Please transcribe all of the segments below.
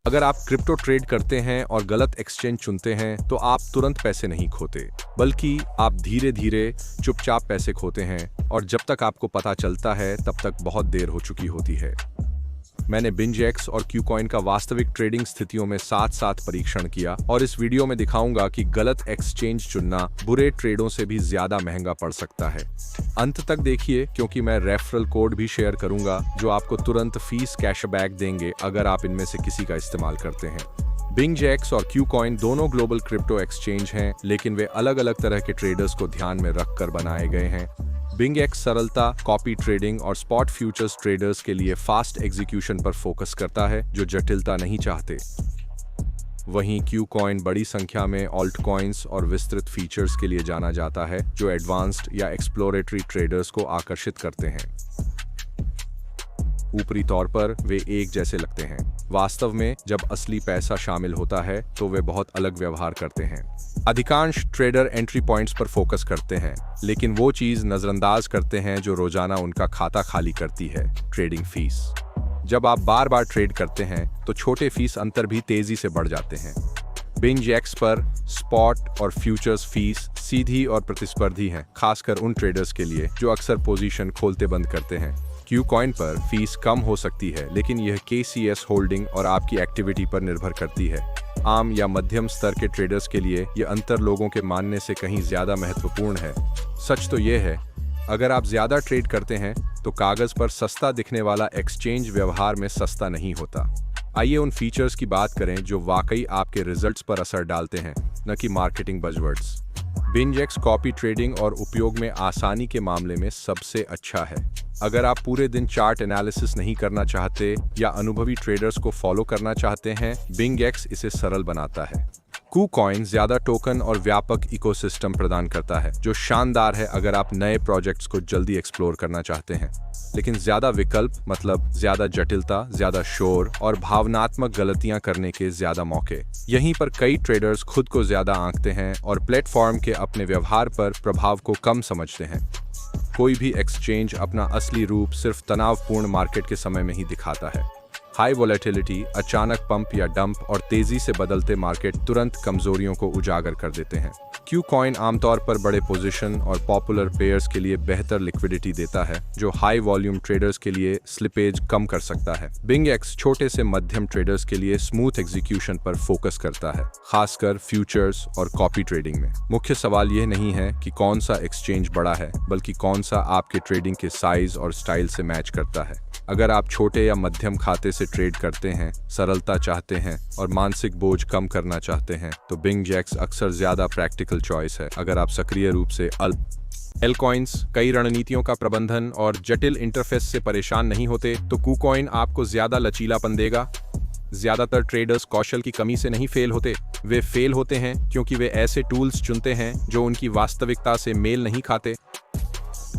अगर आप crypto trade करते हैं और गलत एक्सचेंज चुनते हैं तो आप तुरंत पैसे नहीं खोते, बल्कि आप धीरे धीरे चुपचाप पैसे खोते हैं और जब तक आपको पता चलता है तब तक बहुत देर हो चुकी होती है। मैंने BingX और क्यूकॉइन का वास्तविक ट्रेडिंग स्थितियों में साथ साथ परीक्षण किया और इस वीडियो में दिखाऊंगा कि गलत एक्सचेंज चुनना बुरे ट्रेडों से भी ज्यादा महंगा पड़ सकता है। अंत तक देखिए क्योंकि मैं रेफरल कोड भी शेयर करूंगा जो आपको तुरंत फीस कैशबैक देंगे अगर आप इनमें से किसी का इस्तेमाल करते हैं। BingX और क्यूकॉइन दोनों ग्लोबल क्रिप्टो एक्सचेंज हैं, लेकिन वे अलग अलग तरह के ट्रेडर्स को ध्यान में रखकर बनाए गए हैं। BingX सरलता, कॉपी ट्रेडिंग और स्पॉट फ्यूचर्स ट्रेडर्स के लिए फास्ट एग्जीक्यूशन पर फोकस करता है जो जटिलता नहीं चाहते। वहीं क्यूकॉइन बड़ी संख्या में ऑल्ट कॉइन्स और विस्तृत फीचर्स के लिए जाना जाता है जो एडवांस्ड या एक्सप्लोरेटरी ट्रेडर्स को आकर्षित करते हैं। ऊपरी तौर पर वे एक जैसे लगते हैं, वास्तव में जब असली पैसा शामिल होता है तो वे बहुत अलग व्यवहार करते हैं। अधिकांश ट्रेडर एंट्री पॉइंट्स पर फोकस करते हैं, लेकिन वो चीज़ नज़रअंदाज करते हैं जो रोजाना उनका खाता खाली करती है, ट्रेडिंग फीस। जब आप बार बार ट्रेड करते हैं तो छोटे फीस अंतर भी तेजी से बढ़ जाते हैं। BingX पर स्पॉट और फ्यूचर्स फीस सीधी और प्रतिस्पर्धी हैं, खासकर उन ट्रेडर्स के लिए जो अक्सर पोजीशन खोलते बंद करते हैं। क्यूकॉइन पर फीस कम हो सकती है, लेकिन यह KCS होल्डिंग और आपकी एक्टिविटी पर निर्भर करती है। आम या मध्यम स्तर के ट्रेडर्स के लिए यह अंतर लोगों के मानने से कहीं ज्यादा महत्वपूर्ण है। सच तो यह है, अगर आप ज्यादा ट्रेड करते हैं तो कागज पर सस्ता दिखने वाला एक्सचेंज व्यवहार में सस्ता नहीं होता। आइए उन फीचर्स की बात करें जो वाकई आपके रिजल्ट्स पर असर डालते हैं, न कि marketing buzzwords. BingX copy trading और उपयोग में आसानी के मामले में सबसे अच्छा है। अगर आप पूरे दिन चार्ट एनालिसिस नहीं करना चाहते या अनुभवी ट्रेडर्स को फॉलो करना चाहते हैं, BingX इसे सरल बनाता है। क्यूकॉइन ज्यादा टोकन और व्यापक इकोसिस्टम प्रदान करता है जो शानदार है अगर आप नए प्रोजेक्ट्स को जल्दी एक्सप्लोर करना चाहते हैं, लेकिन ज्यादा विकल्प मतलब ज्यादा जटिलता, ज्यादा शोर और भावनात्मक गलतियां करने के ज्यादा मौके। यहीं पर कई ट्रेडर्स खुद को ज्यादा आंकते हैं और प्लेटफॉर्म के अपने व्यवहार पर प्रभाव को कम समझते हैं। कोई भी एक्सचेंज अपना असली रूप सिर्फ तनावपूर्ण मार्केट के समय में ही दिखाता है। हाई वोलेटिलिटी, अचानक पंप या डंप और तेजी से बदलते मार्केट तुरंत कमजोरियों को उजागर कर देते हैं। क्यूकॉइन आमतौर पर बड़े पोजीशन और पॉपुलर पेयर्स के लिए बेहतर लिक्विडिटी देता है जो हाई वॉल्यूम ट्रेडर्स के लिए स्लिपेज कम कर सकता है। BingX छोटे से मध्यम ट्रेडर्स के लिए स्मूथ एग्जीक्यूशन पर फोकस करता है, खासकर फ्यूचर्स और कॉपी ट्रेडिंग में। मुख्य सवाल यह नहीं है कि कौन सा एक्सचेंज बड़ा है, बल्कि कौन सा आपके ट्रेडिंग के साइज और स्टाइल से मैच करता है। अगर आप छोटे या मध्यम खाते से ट्रेड करते हैं, सरलता चाहते हैं और मानसिक बोझ कम करना चाहते हैं तो BingX अक्सर ज्यादा प्रैक्टिकल चॉइस है। अगर आप सक्रिय रूप से अल्प एल्कॉइंस, कई रणनीतियों का प्रबंधन और जटिल इंटरफेस से परेशान नहीं होते तो क्यूकॉइन आपको ज्यादा लचीलापन देगा। ज्यादातर ट्रेडर्स कौशल की कमी से नहीं फेल होते, वे फेल होते हैं क्योंकि वे ऐसे टूल्स चुनते हैं जो उनकी वास्तविकता से मेल नहीं खाते।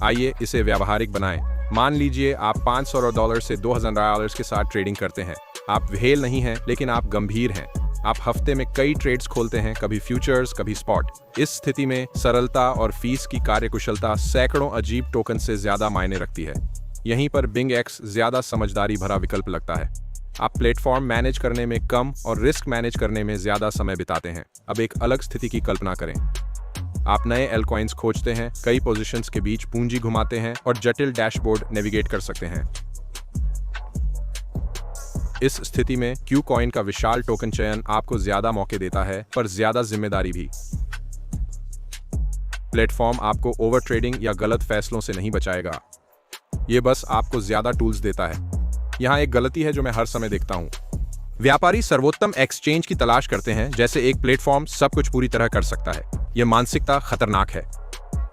आइए इसे व्यावहारिक बनाएं। मान लीजिए आप $500 से $2000 के साथ ट्रेडिंग करते हैं। आप वेल नहीं हैं, लेकिन आप गंभीर हैं। आप हफ्ते में कई ट्रेड्स खोलते हैं, कभी फ्यूचर्स, कभी स्पॉट। इस स्थिति में सरलता और फीस की कार्यकुशलता सैकड़ों अजीब टोकन से ज्यादा मायने रखती है। यहीं पर BingX ज्यादा समझदारी भरा विकल्प लगता है। आप प्लेटफॉर्म मैनेज करने में कम और रिस्क मैनेज करने में ज्यादा समय बिताते हैं। अब एक अलग स्थिति की कल्पना करें। आप नए एल्कॉइंस खोजते हैं, कई पोजीशंस के बीच पूंजी घुमाते हैं और जटिल डैशबोर्ड नेविगेट कर सकते हैं। इस स्थिति में क्यूकॉइन का विशाल टोकन चयन आपको ज्यादा मौके देता है, पर ज्यादा जिम्मेदारी भी। प्लेटफॉर्म आपको ओवर ट्रेडिंग या गलत फैसलों से नहीं बचाएगा, ये बस आपको ज्यादा टूल्स देता है। यहाँ एक गलती है जो मैं हर समय देखता हूँ। व्यापारी सर्वोत्तम एक्सचेंज की तलाश करते हैं, जैसे एक प्लेटफॉर्म सब कुछ पूरी तरह कर सकता है। यह मानसिकता खतरनाक है।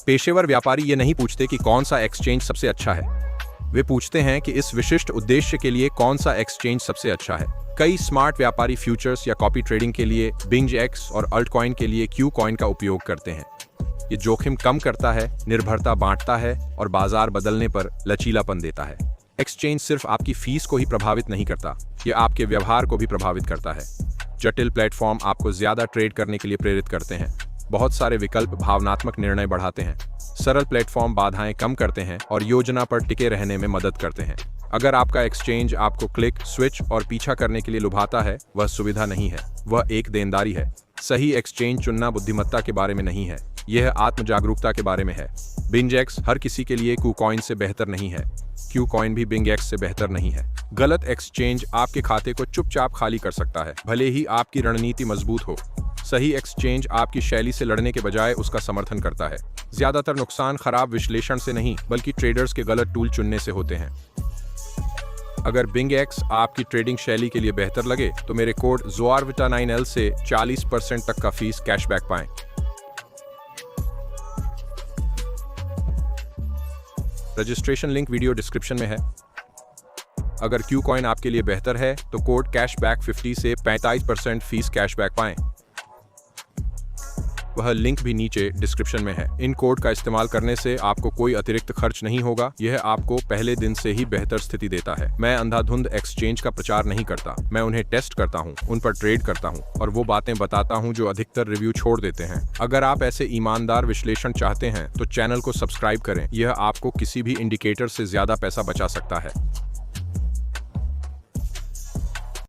पेशेवर व्यापारी ये नहीं पूछते कि कौन सा एक्सचेंज सबसे अच्छा है, वे पूछते हैं कि इस विशिष्ट उद्देश्य के लिए कौन सा एक्सचेंज सबसे अच्छा है। कई स्मार्ट व्यापारी फ्यूचर्स या कॉपी ट्रेडिंग के लिए BingX और अल्टकॉइन के लिए क्यूकॉइन का उपयोग करते हैं। ये जोखिम कम करता है, निर्भरता बांटता है और बाजार बदलने पर लचीलापन देता है। एक्सचेंज सिर्फ आपकी फीस को ही प्रभावित नहीं करता, ये आपके व्यवहार को भी प्रभावित करता है। जटिल प्लेटफॉर्म आपको ज्यादा ट्रेड करने के लिए प्रेरित करते हैं। बहुत सारे विकल्प भावनात्मक निर्णय बढ़ाते हैं। सरल प्लेटफॉर्म बाधाएं कम करते हैं और योजना पर टिके रहने में मदद करते हैं। अगर आपका एक्सचेंज आपको क्लिक, स्विच और पीछा करने के लिए लुभाता है, वह सुविधा नहीं है, वह एक देनदारी है। सही एक्सचेंज चुनना बुद्धिमत्ता के बारे में नहीं है, यह आत्म जागरूकता के बारे में है। BingX हर किसी के लिए KuCoin से बेहतर नहीं है, KuCoin भी BingX से बेहतर नहीं है। गलत एक्सचेंज आपके खाते को चुपचाप खाली कर सकता है, भले ही आपकी रणनीति मजबूत हो। सही एक्सचेंज आपकी शैली से लड़ने के बजाय उसका समर्थन करता है। ज्यादातर नुकसान खराब विश्लेषण से नहीं, बल्कि ट्रेडर्स के गलत टूल चुनने से होते हैं। अगर BingX आपकी ट्रेडिंग शैली के लिए बेहतर लगे तो मेरे कोड ZOARVITA9L से 40% तक का फीस कैशबैक पाएं। रजिस्ट्रेशन लिंक वीडियो डिस्क्रिप्शन में है। अगर KuCoin आपके लिए बेहतर है तो कोड कैशबैक 50 से 45% फीस कैशबैक पाएं। वह लिंक भी नीचे डिस्क्रिप्शन में है। इन कोड का इस्तेमाल करने से आपको कोई अतिरिक्त खर्च नहीं होगा, यह आपको पहले दिन से ही बेहतर स्थिति देता है। मैं अंधाधुंध एक्सचेंज का प्रचार नहीं करता, मैं उन्हें टेस्ट करता हूं, उन पर ट्रेड करता हूं और वो बातें बताता हूं जो अधिकतर रिव्यू छोड़ देते हैं। अगर आप ऐसे ईमानदार विश्लेषण चाहते हैं तो चैनल को सब्सक्राइब करें, यह आपको किसी भी इंडिकेटर से ज्यादा पैसा बचा सकता है।